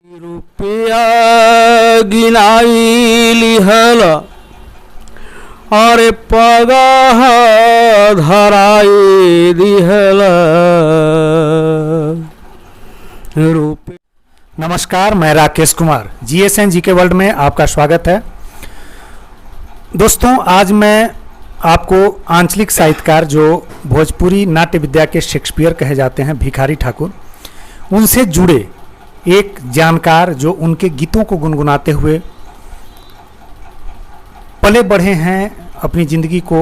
रुपया गिनाई लिहल अरे पगाह धराई दिहल रुपया। नमस्कार, मैं Rakesh Kumar GSN GK world में आपका स्वागत है। दोस्तों, आज मैं आपको आंचलिक साहित्यकार जो भोजपुरी नाट्य विद्या के शेक्सपियर कहे जाते हैं भिखारी ठाकुर, उनसे जुड़े एक जानकार जो उनके गीतों को गुनगुनाते हुए पले बढ़े हैं, अपनी ज़िंदगी को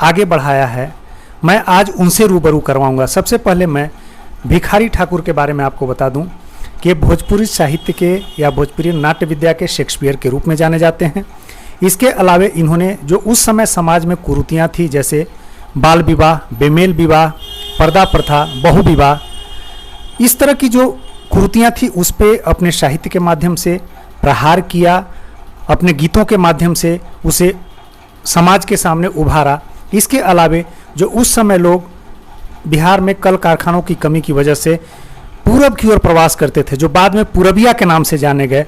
आगे बढ़ाया है, मैं आज उनसे रूबरू करवाऊंगा। सबसे पहले मैं भिखारी ठाकुर के बारे में आपको बता दूं कि भोजपुरी साहित्य के या भोजपुरी नाट्य विद्या के शेक्सपियर के रूप में जाने जाते हैं। इसके अलावे इन्होंने जो उस समय समाज में कुरीतियाँ थी, जैसे बाल विवाह, बेमेल विवाह, पर्दा प्रथा, बहु विवाह, इस तरह की जो कुरीतियाँ थी उस पे अपने साहित्य के माध्यम से प्रहार किया, अपने गीतों के माध्यम से उसे समाज के सामने उभारा। इसके अलावे जो उस समय लोग बिहार में कल कारखानों की कमी की वजह से पूरब की ओर प्रवास करते थे, जो बाद में पूरबिया के नाम से जाने गए,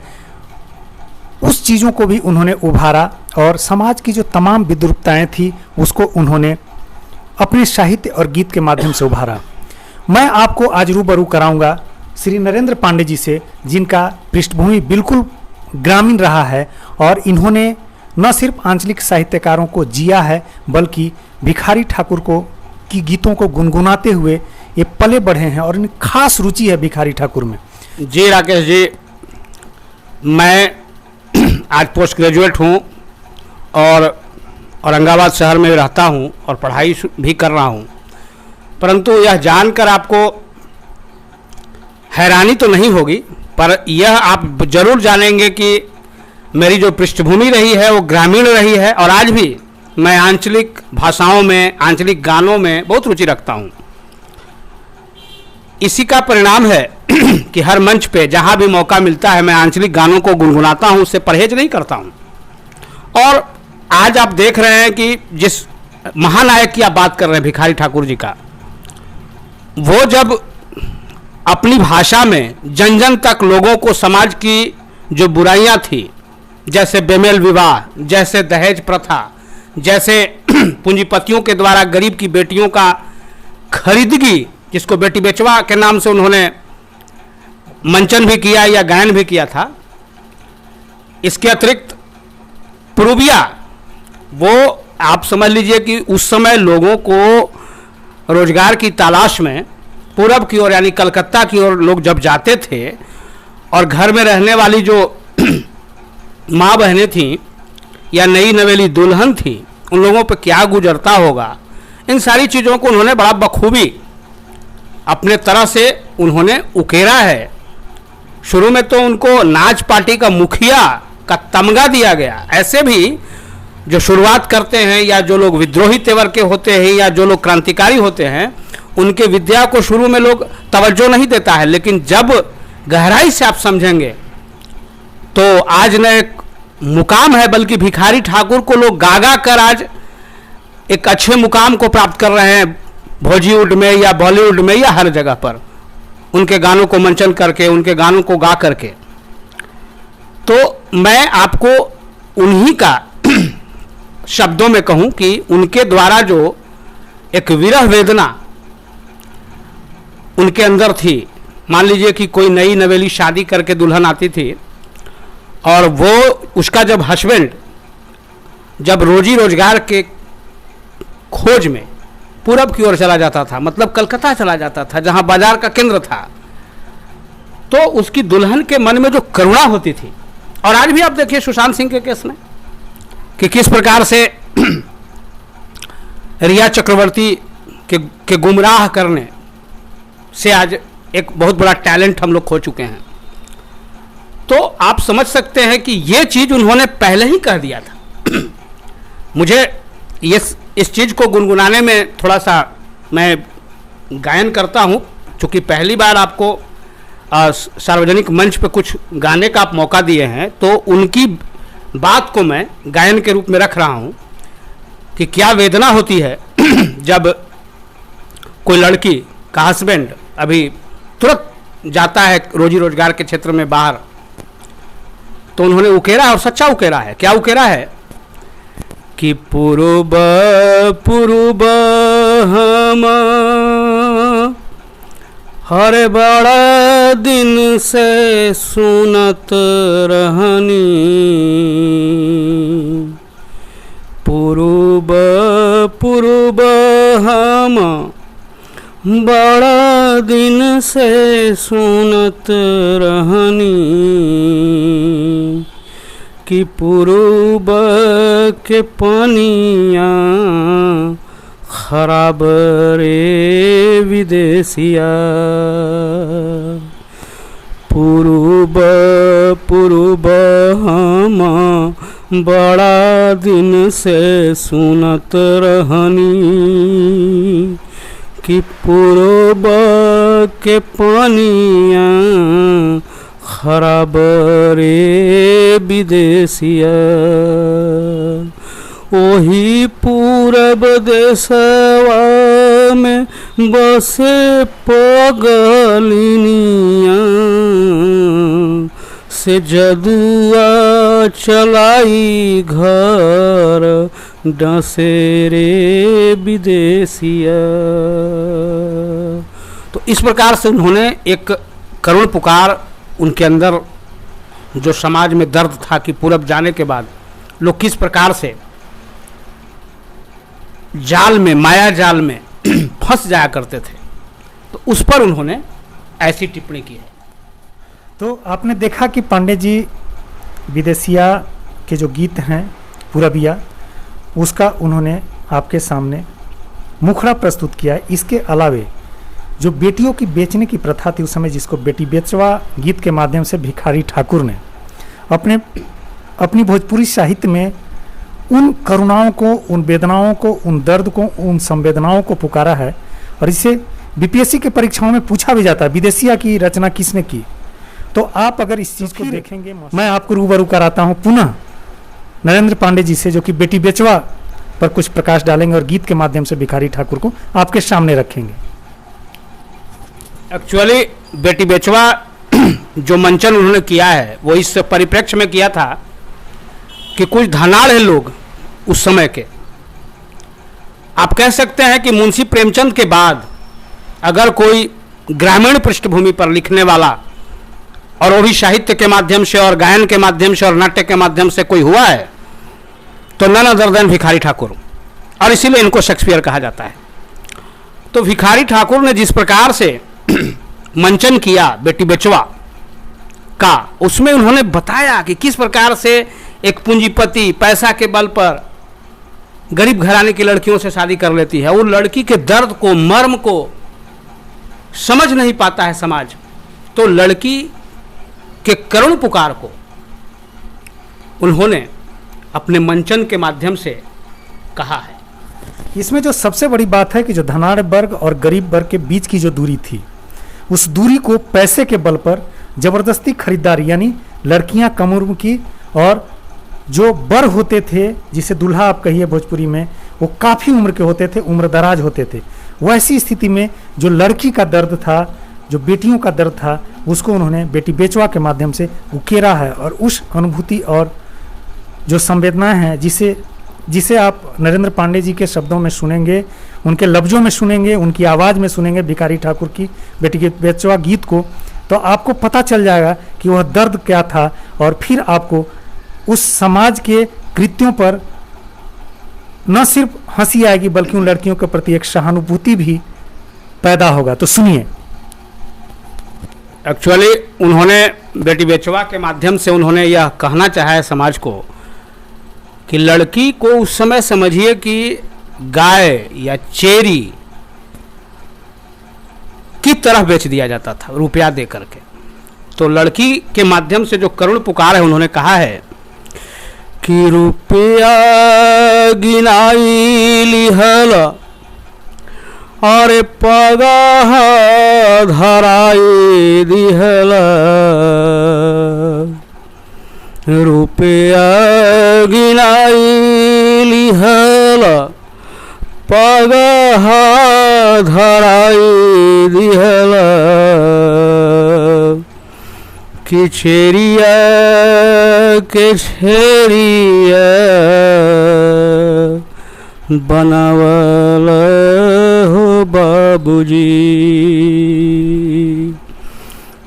उस चीज़ों को भी उन्होंने उभारा और समाज की जो तमाम विद्रूपताएँ थी उसको उन्होंने अपने साहित्य और गीत के माध्यम से उभारा। मैं आपको आज रूबरू कराऊंगा श्री नरेंद्र पांडे जी से, जिनका पृष्ठभूमि बिल्कुल ग्रामीण रहा है और इन्होंने न सिर्फ आंचलिक साहित्यकारों को जिया है, बल्कि भिखारी ठाकुर को की गीतों को गुनगुनाते हुए ये पले बढ़े हैं और इनकी खास रुचि है भिखारी ठाकुर में। जी राकेश जी, मैं आज पोस्ट ग्रेजुएट हूँ और औरंगाबाद शहर में रहता हूँ और पढ़ाई भी कर रहा हूँ, परंतु यह जानकर आपको हैरानी तो नहीं होगी, पर यह आप जरूर जानेंगे कि मेरी जो पृष्ठभूमि रही है वो ग्रामीण रही है और आज भी मैं आंचलिक भाषाओं में, आंचलिक गानों में बहुत रुचि रखता हूँ। इसी का परिणाम है कि हर मंच पे जहाँ भी मौका मिलता है मैं आंचलिक गानों को गुनगुनाता हूँ, उससे परहेज नहीं करता हूँ। और आज आप देख रहे हैं कि जिस महानायक की आप बात कर रहे हैं भिखारी ठाकुर जी का, वो जब अपनी भाषा में जन जन तक लोगों को समाज की जो बुराइयां थी, जैसे बेमेल विवाह, जैसे दहेज प्रथा, जैसे पूंजीपतियों के द्वारा गरीब की बेटियों का खरीदगी, जिसको बेटी बेचवा के नाम से उन्होंने मंचन भी किया या गायन भी किया था। इसके अतिरिक्त पूर्बिया, वो आप समझ लीजिए कि उस समय लोगों को रोजगार की तलाश में पूरब की ओर यानी कलकत्ता की ओर लोग जब जाते थे और घर में रहने वाली जो माँ बहनें थीं या नई नवेली दुल्हन थी, उन लोगों पर क्या गुजरता होगा, इन सारी चीज़ों को उन्होंने बड़ा बखूबी अपने तरह से उन्होंने उकेरा है। शुरू में तो उनको नाच पार्टी का मुखिया का तमगा दिया गया। ऐसे भी जो शुरुआत करते हैं या जो लोग विद्रोही तेवर के होते हैं या जो लोग क्रांतिकारी होते हैं, उनके विद्या को शुरू में लोग तवज्जो नहीं देता है, लेकिन जब गहराई से आप समझेंगे तो आज न एक मुकाम है, बल्कि भिखारी ठाकुर को लोग गागा कर आज एक अच्छे मुकाम को प्राप्त कर रहे हैं, भोजीवुड में या बॉलीवुड में या हर जगह पर उनके गानों को मंचन करके, उनके गानों को गा करके। तो मैं आपको उन्हीं का शब्दों में कहूं कि उनके द्वारा जो एक विरह वेदना उनके अंदर थी, मान लीजिए कि कोई नई नवेली शादी करके दुल्हन आती थी और वो उसका जब हस्बैंड जब रोजी रोजगार के खोज में पूरब की ओर चला जाता था, मतलब कलकत्ता चला जाता था जहां बाजार का केंद्र था, तो उसकी दुल्हन के मन में जो करुणा होती थी, और आज भी आप देखिए सुशांत सिंह के केस में कि किस प्रकार से रिया चक्रवर्ती के गुमराह करने से आज एक बहुत बड़ा टैलेंट हम लोग खो चुके हैं। तो आप समझ सकते हैं कि ये चीज़ उन्होंने पहले ही कह दिया था। मुझे इस चीज़ को गुनगुनाने में थोड़ा सा मैं गायन करता हूँ, क्योंकि पहली बार आपको सार्वजनिक मंच पे कुछ गाने का आप मौका दिए हैं, तो उनकी बात को मैं गायन के रूप में रख रहा हूँ कि क्या वेदना होती है जब कोई लड़की का हस्बैंड अभी तुरंत जाता है रोजी रोजगार के क्षेत्र में बाहर, तो उन्होंने उकेरा और सच्चा उकेरा है। क्या उकेरा है कि पूर्व पूर्व हम हर बड़ा दिन से सुनत रहनी, पूर्व पूर्व हम बड़ा दिन से सुनत रहनी, कि पूर्व के पानिया खराब रे विदेशिया, पूर्व पूर्व हम बड़ा दिन से सुनत रहनी, कि पूर्व के पानिया खराब रे विदेशिया, वही पूरब देशवा में बसे पगलिनिया, से जदुआ चलाई घर डसे रे विदेशिया। तो इस प्रकार से उन्होंने एक करुण पुकार, उनके अंदर जो समाज में दर्द था कि पूरब जाने के बाद लोग किस प्रकार से जाल में, माया जाल में फंस जाया करते थे, तो उस पर उन्होंने ऐसी टिप्पणी की है। तो आपने देखा कि पांडे जी विदेशिया के जो गीत हैं पूरबिया, उसका उन्होंने आपके सामने मुखड़ा प्रस्तुत किया है। इसके अलावे जो बेटियों की बेचने की प्रथा थी उस समय, जिसको बेटी बेचवा गीत के माध्यम से भिखारी ठाकुर ने अपनी भोजपुरी साहित्य में उन करुणाओं को, उन वेदनाओं को, उन दर्द को, उन संवेदनाओं को पुकारा है। और इसे बीपीएससी के परीक्षाओं में पूछा भी जाता है, विदेशिया की रचना किसने की। तो आप अगर इस चीज़ को देखेंगे, मैं आपको रूबरू कराता हूँ पुनः नरेंद्र पांडे जी से, जो कि बेटी बेचवा पर कुछ प्रकाश डालेंगे और गीत के माध्यम से भिखारी ठाकुर को आपके सामने रखेंगे। एक्चुअली बेटी बेचवा जो मंचन उन्होंने किया है वो इस परिप्रेक्ष्य में किया था कि कुछ धनाढ़ हैं लोग उस समय के। आप कह सकते हैं कि मुंशी प्रेमचंद के बाद अगर कोई ग्रामीण पृष्ठभूमि पर लिखने वाला, और वो भी साहित्य के माध्यम से और गायन के माध्यम से और नाट्य के माध्यम से कोई हुआ है, तो none other than Bhikhari Thakur, और इसीलिए इनको शेक्सपियर कहा जाता है। तो भिखारी ठाकुर ने जिस प्रकार से मंचन किया बेटी बेचवा का, उसमें उन्होंने बताया कि किस प्रकार से एक पूंजीपति पैसा के बल पर गरीब घराने की लड़कियों से शादी कर लेती है। वो लड़की के दर्द को, मर्म को समझ नहीं पाता है समाज। तो लड़की के करुण पुकार को उन्होंने अपने मंचन के माध्यम से कहा है। इसमें जो सबसे बड़ी बात है कि जो धनाढ़ वर्ग और गरीब वर्ग के बीच की जो दूरी थी, उस दूरी को पैसे के बल पर जबरदस्ती खरीदारी, यानी लड़कियां कम उम्र की और जो बर होते थे, जिसे दूल्हा आप कहिए भोजपुरी में, वो काफ़ी उम्र के होते थे, उम्र दराज होते थे। वैसी स्थिति में जो लड़की का दर्द था, जो बेटियों का दर्द था, उसको उन्होंने बेटी बेचवा के माध्यम से उकेरा है। और उस अनुभूति और जो संवेदनाएं हैं, जिसे आप नरेंद्र पांडे जी के शब्दों में सुनेंगे, उनके लफ्ज़ों में सुनेंगे, उनकी आवाज़ में सुनेंगे भिखारी ठाकुर की बेटी बेचवा गीत को, तो आपको पता चल जाएगा कि वह दर्द क्या था। और फिर आपको उस समाज के कृत्यों पर न सिर्फ हंसी आएगी, बल्कि उन लड़कियों के प्रति एक सहानुभूति भी पैदा होगा। तो सुनिए। एक्चुअली उन्होंने बेटी बेचवा के माध्यम से उन्होंने यह कहना चाहा है समाज को कि लड़की को उस समय समझिए कि गाय या चेरी की तरह बेच दिया जाता था रुपया दे करके। तो लड़की के माध्यम से जो करुण पुकार है, उन्होंने कहा है कि रुपया गिनाई लिहल और पगाह धराई दिहल, रुपया गिनाई लिहल पगाह धराई दिहल, कि छेरिया के छेरिया बनावल हो बाबूजी,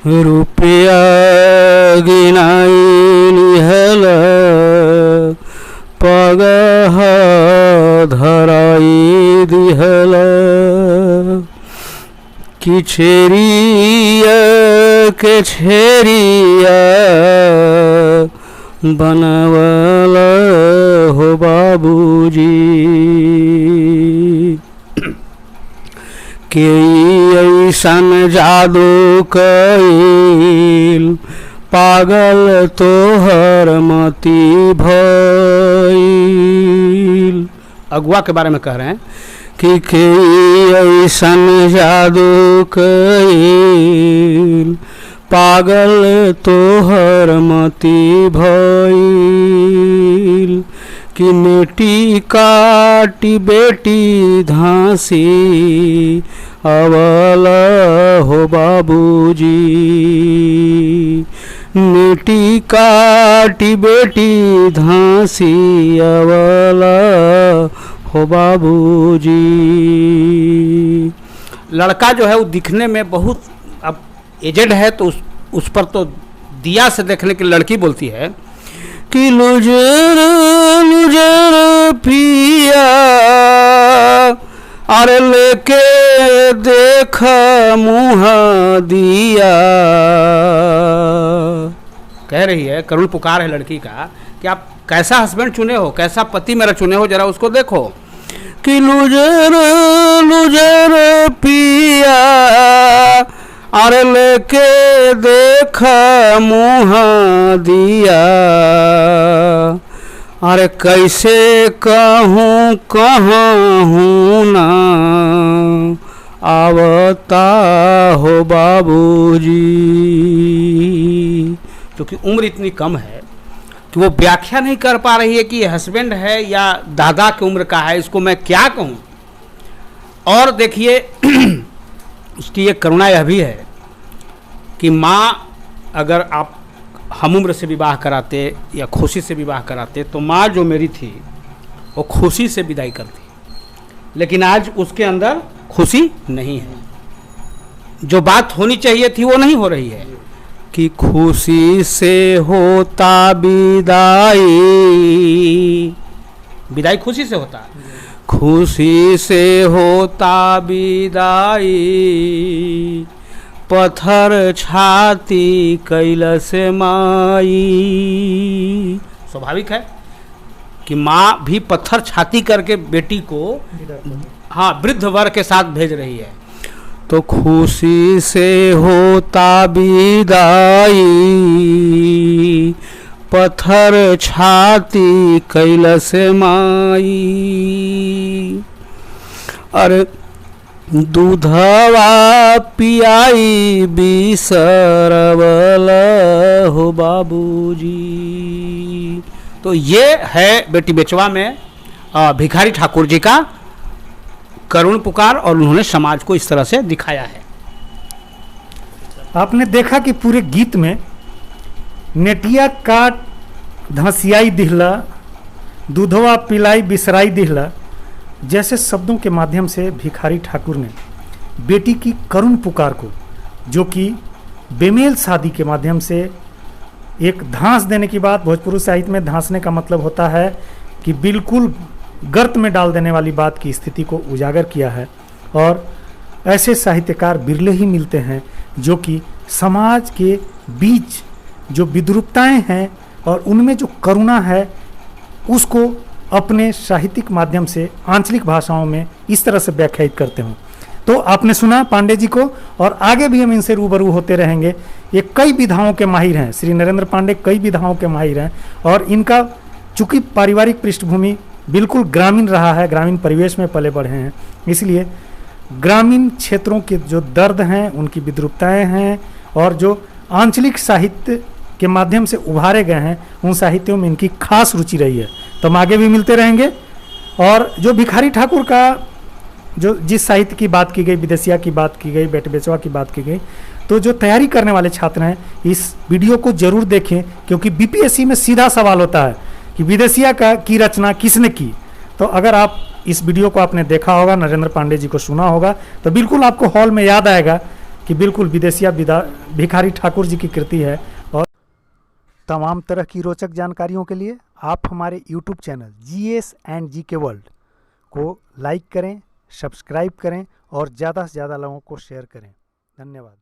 रुपया गिनाई निहल पगह धराई दिहल, कि छेरिया के छेरिया बनवल हो बाबूजी, के ऐसन जादू कईल पागल तोहर मती भइल। अगुआ के बारे में कह रहे हैं कि ऐसन जादू कईल पागल तोहर मती भइल, कि नेटी काटी बेटी धांसी अवल हो बाबूजी, नेटी काटी बेटी धांसी अवल हो बाबूजी। लड़का जो है वो दिखने में बहुत अब एजेड है, तो उस पर तो दिया से देखने की लड़की बोलती है कि लुजर लुजर पिया अरे लेके देख मुँह दिया। कह रही है, करुण पुकार है लड़की का कि आप कैसा हस्बैंड चुने हो, कैसा पति मेरा चुने हो, जरा उसको देखो। कि लुजर लुजर पिया अरे लेके देख मुँह दिया, अरे कैसे कहूँ कहूँ ना आवता हो बाबूजी। क्योंकि उम्र इतनी कम है कि वो व्याख्या नहीं कर पा रही है कि ये हस्बैंड है या दादा की उम्र का है, इसको मैं क्या कहूँ। और देखिए उसकी ये करुणा यह भी है कि माँ अगर आप हम उम्र से विवाह कराते या खुशी से विवाह कराते तो माँ जो मेरी थी वो खुशी से विदाई करती, लेकिन आज उसके अंदर खुशी नहीं है। जो बात होनी चाहिए थी वो नहीं हो रही है कि खुशी से होता विदाई, विदाई खुशी से होता, खुशी से होता विदाई, पत्थर छाती कैलस माई। स्वाभाविक है कि माँ भी पत्थर छाती करके बेटी को हाँ वृद्ध वर के साथ भेज रही है। तो खुशी से होता विदाई, पत्थर छाती कैलस माई, अरे दूधवा पियाई बिसरवल हो बाबूजी। तो ये है बेटी बेचवा में भिखारी ठाकुर जी का करुण पुकार, और उन्होंने समाज को इस तरह से दिखाया है। आपने देखा कि पूरे गीत में नेटिया काट धसियाई दिहला, दूधवा पिलाई बिसराई दिहला जैसे शब्दों के माध्यम से भिखारी ठाकुर ने बेटी की करुण पुकार को, जो कि बेमेल शादी के माध्यम से एक धांस देने की बात, भोजपुरी साहित्य में धांसने का मतलब होता है कि बिल्कुल गर्त में डाल देने वाली बात की स्थिति को उजागर किया है। और ऐसे साहित्यकार बिरले ही मिलते हैं जो कि समाज के बीच जो विद्रूपताएं हैं और उनमें जो करुणा है उसको अपने साहित्यिक माध्यम से आंचलिक भाषाओं में इस तरह से व्याख्यायित करते हों। तो आपने सुना पांडे जी को, और आगे भी हम इनसे रूबरू होते रहेंगे। ये कई विधाओं के माहिर हैं, श्री नरेंद्र पांडे कई विधाओं के माहिर हैं, और इनका चूंकि पारिवारिक पृष्ठभूमि बिल्कुल ग्रामीण रहा है, ग्रामीण परिवेश में पले बढ़े हैं, इसलिए ग्रामीण क्षेत्रों के जो दर्द हैं, उनकी विद्रूपताएँ हैं, और जो आंचलिक साहित्य के माध्यम से उभारे गए हैं, उन साहित्यों में इनकी खास रुचि रही है। तो हम आगे भी मिलते रहेंगे। और जो भिखारी ठाकुर का जो जिस साहित्य की बात की गई, विदेशिया की बात की गई, बेटे बेचवा की बात की गई, तो जो तैयारी करने वाले छात्र हैं इस वीडियो को जरूर देखें, क्योंकि बीपीएससी में सीधा सवाल होता है कि विदेशिया की रचना किसने की। तो अगर आप इस वीडियो को आपने देखा होगा, नरेंद्र पांडे जी को सुना होगा, तो बिल्कुल आपको हॉल में याद आएगा कि बिल्कुल विदेशिया भिखारी ठाकुर जी की कृति है। और तमाम तरह की रोचक जानकारियों के लिए आप हमारे YouTube channel GS and GK world को लाइक करें, सब्सक्राइब करें और ज़्यादा से ज़्यादा लोगों को शेयर करें। धन्यवाद।